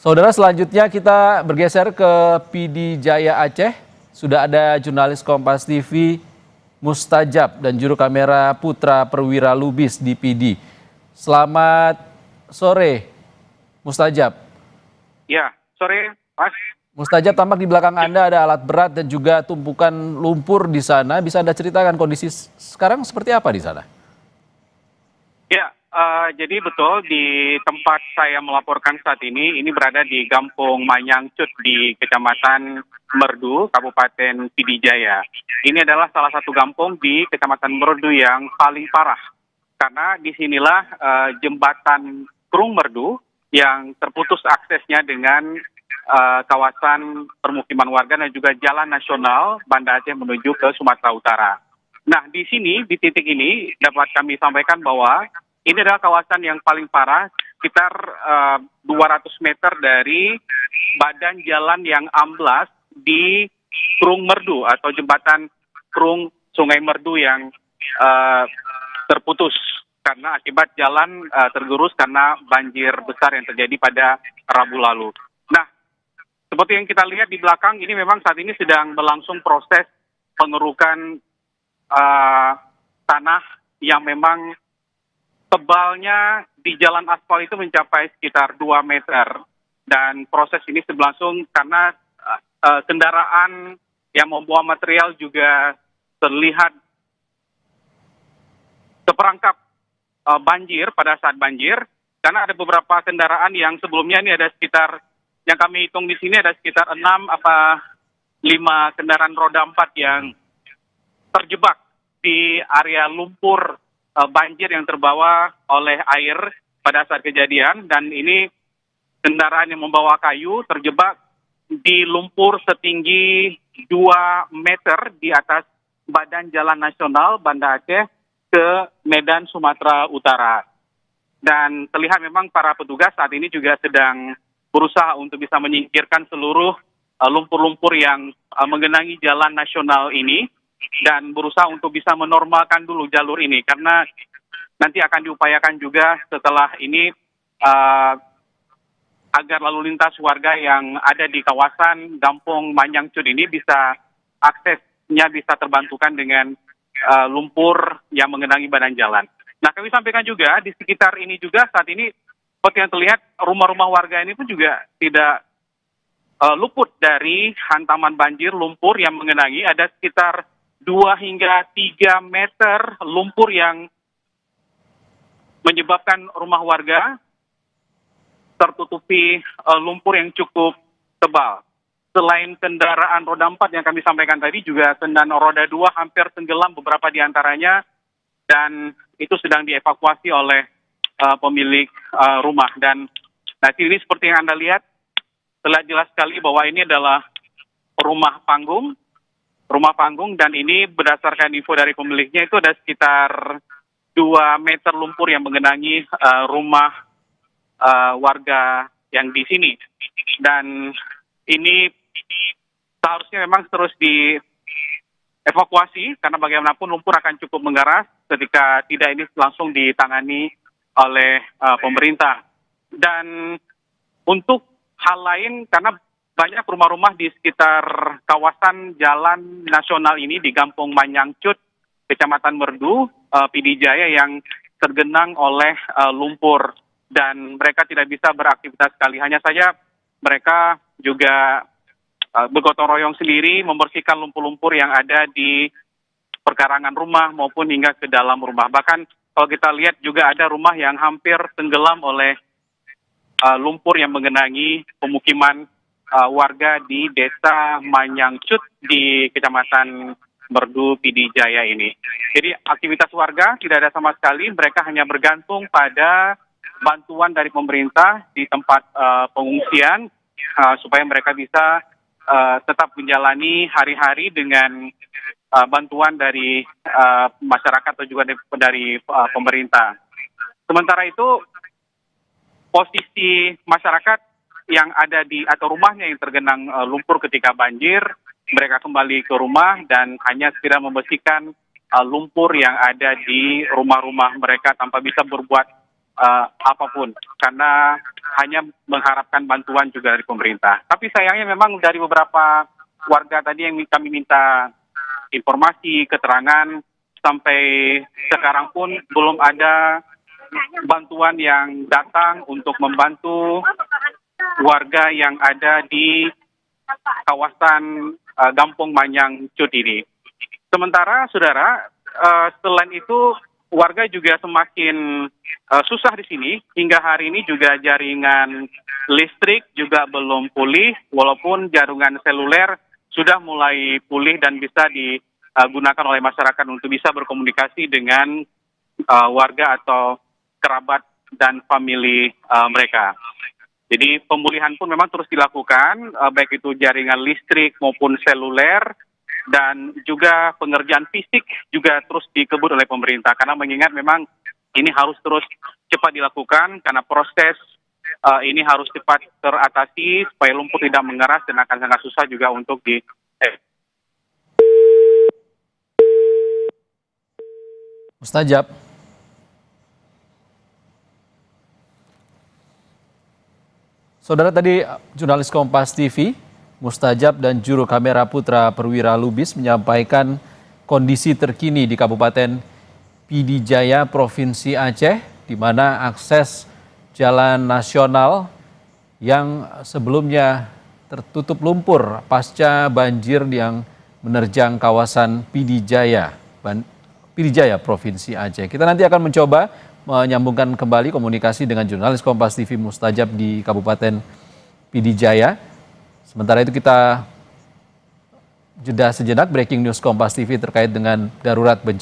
Saudara, selanjutnya kita bergeser ke PD Jaya Aceh. Sudah ada jurnalis Kompas TV Mustajab dan juru kamera Putra Perwira Lubis di PD. Selamat sore, Mustajab. Ya, sore, Mas. Mustajab, tampak di belakang Anda ada alat berat dan juga tumpukan lumpur di sana. Bisa Anda ceritakan kondisi sekarang seperti apa di sana? Ya, jadi betul di tempat saya melaporkan saat ini berada di Kampung Manyangcut di Kecamatan Merdu, Kabupaten Pidijaya. Ini adalah salah satu kampung di Kecamatan Merdu yang paling parah. Karena disinilah jembatan Krung Merdu yang terputus aksesnya dengan kawasan permukiman warga dan juga jalan nasional Banda Aceh menuju ke Sumatera Utara. Nah, di sini, di titik ini dapat kami sampaikan bahwa ini adalah kawasan yang paling parah, sekitar 200 meter dari badan jalan yang amblas di Krung Merdu atau jembatan Krung Sungai Merdu yang terputus karena akibat jalan tergerus karena banjir besar yang terjadi pada Rabu lalu. Nah, seperti yang kita lihat di belakang ini memang saat ini sedang berlangsung proses pengerukan tanah yang memang tebalnya di jalan aspal itu mencapai sekitar 2 meter. Dan proses ini berlangsung karena kendaraan yang membawa material juga terlihat terperangkap banjir pada saat banjir. Karena ada beberapa kendaraan yang sebelumnya ini ada sekitar, yang kami hitung di sini ada sekitar 6 apa 5 kendaraan roda 4 yang terjebak di area lumpur banjir yang terbawa oleh air pada saat kejadian, dan ini kendaraan yang membawa kayu terjebak di lumpur setinggi 2 meter di atas badan jalan nasional Banda Aceh ke Medan, Sumatera Utara. Dan terlihat memang para petugas saat ini juga sedang berusaha untuk bisa menyingkirkan seluruh lumpur-lumpur yang menggenangi jalan nasional ini, dan berusaha untuk bisa menormalkan dulu jalur ini, karena nanti akan diupayakan juga setelah ini agar lalu lintas warga yang ada di kawasan Kampung Manyangcut ini bisa aksesnya bisa terbantukan dengan lumpur yang menggenangi badan jalan. Nah, kami sampaikan juga di sekitar ini juga saat ini seperti yang terlihat rumah-rumah warga ini pun juga tidak luput dari hantaman banjir lumpur yang menggenangi. Ada sekitar 2 hingga 3 meter lumpur yang menyebabkan rumah warga tertutupi lumpur yang cukup tebal. Selain kendaraan roda 4 yang kami sampaikan tadi, juga kendaraan roda 2 hampir tenggelam beberapa di antaranya, dan itu sedang dievakuasi oleh pemilik rumah. Dan nanti ini seperti yang Anda lihat, terlihat jelas sekali bahwa ini adalah rumah panggung, dan ini berdasarkan info dari pemiliknya itu ada sekitar 2 meter lumpur yang menggenangi rumah warga yang di sini. Dan ini seharusnya memang terus dievakuasi karena bagaimanapun lumpur akan cukup mengeras ketika tidak ini langsung ditangani oleh pemerintah. Dan untuk hal lain, karena banyak rumah-rumah di sekitar kawasan jalan nasional ini di Kampung Manyangcut, Kecamatan Merdu, Pidijaya yang tergenang oleh lumpur, dan mereka tidak bisa beraktivitas sekali. Hanya saja mereka juga bergotong royong sendiri membersihkan lumpur-lumpur yang ada di perkarangan rumah maupun hingga ke dalam rumah. Bahkan kalau kita lihat juga ada rumah yang hampir tenggelam oleh lumpur yang menggenangi pemukiman warga di Desa Manyangcut di Kecamatan Merdu Pidijaya ini. Jadi aktivitas warga tidak ada sama sekali, mereka hanya bergantung pada bantuan dari pemerintah di tempat pengungsian supaya mereka bisa tetap menjalani hari-hari dengan bantuan dari masyarakat atau juga dari pemerintah. Sementara itu, posisi masyarakat yang ada di atau rumahnya yang tergenang lumpur ketika banjir, mereka kembali ke rumah dan hanya segera membersihkan lumpur yang ada di rumah-rumah mereka tanpa bisa berbuat apapun karena hanya mengharapkan bantuan juga dari pemerintah. Tapi sayangnya memang dari beberapa warga tadi yang kami minta informasi, keterangan, sampai sekarang pun belum ada bantuan yang datang untuk membantu warga yang ada di kawasan Gampong Manyang Cut ini. Sementara, saudara, selain itu warga juga semakin susah di sini. Hingga hari ini juga jaringan listrik juga belum pulih, walaupun jaringan seluler sudah mulai pulih dan bisa digunakan oleh masyarakat untuk bisa berkomunikasi dengan warga atau kerabat dan famili mereka. Jadi pemulihan pun memang terus dilakukan, baik itu jaringan listrik maupun seluler, dan juga pengerjaan fisik juga terus dikebut oleh pemerintah. Karena mengingat memang ini harus terus cepat dilakukan, karena proses ini harus cepat teratasi supaya lumpur tidak mengeras dan akan sangat susah juga untuk Mustajab. Saudara, tadi jurnalis Kompas TV, Mustajab, dan juru kamera Putra Perwira Lubis menyampaikan kondisi terkini di Kabupaten PD Jaya, Provinsi Aceh, di mana akses jalan nasional yang sebelumnya tertutup lumpur pasca banjir yang menerjang kawasan PD Jaya, Provinsi Aceh. Kita nanti akan mencoba menyambungkan kembali komunikasi dengan jurnalis Kompas TV Mustajab di Kabupaten PD Jaya. Sementara itu kita jeda sejenak, breaking news Kompas TV terkait dengan darurat bencana